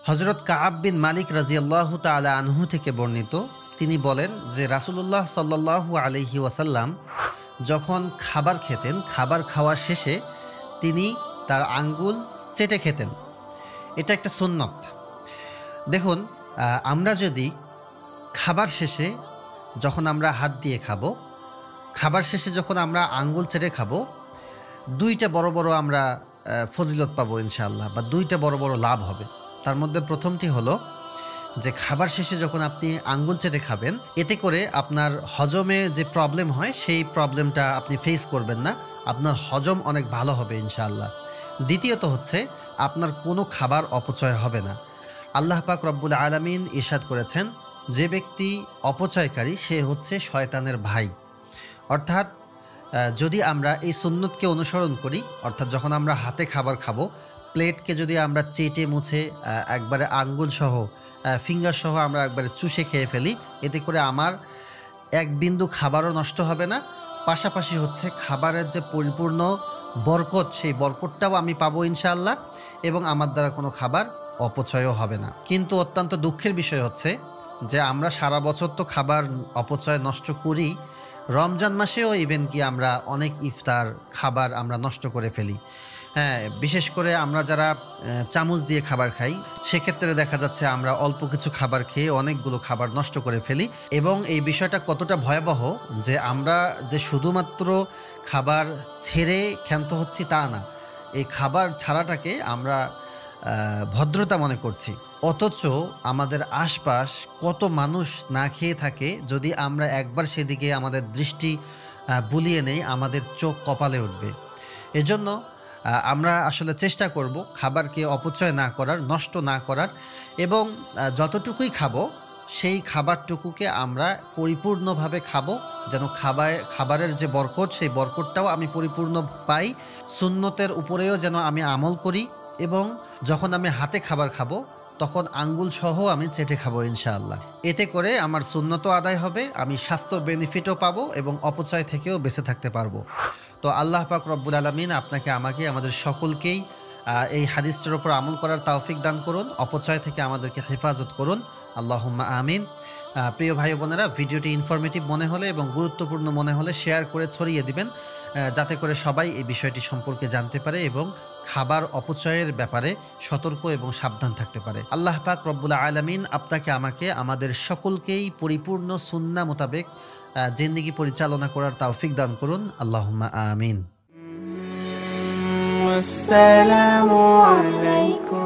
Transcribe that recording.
হযরত কাআব বিন মালিক রাদিয়াল্লাহু তাআলা আনহু থেকে বর্ণিত, তিনি বলেন যে রাসূলুল্লাহ সাল্লাল্লাহু আলাইহি ওয়াসাল্লাম যখন খাবার খেতেন, খাবার খাওয়া শেষে তিনি তার আঙ্গুল চেটে খেতেন। এটা একটা সুন্নত। দেখুন, আমরা যদি খাবার শেষে যখন আমরা হাত দিয়ে খাবো, খাবার শেষে যখন আমরা আঙ্গুল চেটে খাবো, দুইটা বড় বড় আমরা ফজিলত পাবো ইনশাআল্লাহ, বা দুইটা বড় বড় লাভ হবে। তার মধ্যে প্রথমটি হলো যে খাবার শেষে যখন আপনি আঙ্গুল চেটে খাবেন, এতে করে আপনার হজমে যে প্রবলেম হয় সেই প্রবলেমটা আপনি ফেস করবেন না, আপনার হজম অনেক ভালো হবে ইনশাআল্লাহ। দ্বিতীয়ত হচ্ছে আপনার কোনো খাবার অপচয় হবে না। আল্লাহ পাক রব্বুল আলামিন ইরশাদ করেছেন, যে ব্যক্তি অপচয়কারী সে হচ্ছে শয়তানের ভাই। অর্থাৎ যদি আমরা এই সুন্নতকে অনুসরণ করি, অর্থাৎ যখন আমরা হাতে খাবার খাবো, প্লেটকে যদি আমরা চেটে মুছে একবারে আঙ্গুল সহ ফিঙ্গার সহ আমরা একবারে চুষে খেয়ে ফেলি, এতে করে আমার এক বিন্দু খাবারও নষ্ট হবে না, পাশাপাশি হচ্ছে খাবারের যে পরিপূর্ণ বরকত, সেই বরকতটাও আমি পাবো ইনশাআল্লাহ, এবং আমার দ্বারা কোনো খাবার অপচয়ও হবে না। কিন্তু অত্যন্ত দুঃখের বিষয় হচ্ছে যে আমরা সারা বছর তো খাবার অপচয় নষ্ট করি, রমজান মাসেও ইভেন কি আমরা অনেক ইফতার খাবার আমরা নষ্ট করে ফেলি। হ্যাঁ, বিশেষ করে আমরা যারা চামচ দিয়ে খাবার খাই, সেক্ষেত্রে দেখা যাচ্ছে আমরা অল্প কিছু খাবার খেয়ে অনেকগুলো খাবার নষ্ট করে ফেলি। এবং এই বিষয়টা কতটা ভয়াবহ যে আমরা যে শুধুমাত্র খাবার ছেড়ে ক্ষান্ত হচ্ছি তা না, এই খাবার ছাড়াটাকে আমরা ভদ্রতা মনে করছি। অথচ আমাদের আশপাশ কত মানুষ না খেয়ে থাকে, যদি আমরা একবার সেদিকে আমাদের দৃষ্টি বুলিয়ে নেই, আমাদের চোখ কপালে উঠবে। এজন্য আমরা আসলে চেষ্টা করব খাবারকে অপচয় না করার, নষ্ট না করার, এবং যতটুকুই খাবো সেই খাবারটুকুকে আমরা পরিপূর্ণভাবে খাবো, যেন খাবারের যে বরকত, সেই বরকতটাও আমি পরিপূর্ণ পাই। সুন্নতের উপরেও যেন আমি আমল করি, এবং যখন আমি হাতে খাবার খাবো তখন আঙ্গুল সহ আমি চেটে খাবো ইনশাআল্লাহ। এতে করে আমার সুন্নতও আদায় হবে, আমি স্বাস্থ্য বেনিফিটও পাবো, এবং অপচয় থেকেও বেঁচে থাকতে পারবো। তো আল্লাহ পাক রব্বুল আলামিন আপনাকে, আমাকে, আমাদের সকলকেই এই হাদিসটার উপর আমল করার তৌফিক দান করুন, অপচয় থেকে আমাদেরকে হেফাজত করুন, আল্লাহুম্মা আমিন। প্রিয় ভাই বোনেরা, ভিডিওটি ইনফরমেটিভ মনে হলে এবং গুরুত্বপূর্ণ মনে হলে শেয়ার করে ছড়িয়ে দিবেন, যাতে করে সবাই এই বিষয়টি সম্পর্কে জানতে পারে এবং খাবার অপচয়ের ব্যাপারে সতর্ক এবং সাবধান থাকতে পারে। আল্লাহ পাক রব্বুল আলামিন আপনাকে, আমাকে, আমাদের সকলকেই পরিপূর্ণ সুন্নাহ মোতাবেক জিন্দেগি পরিচালনা করার তৌফিক দান করুন, আল্লাহুম্মা আমিন। আসসালামু আলাইকুম।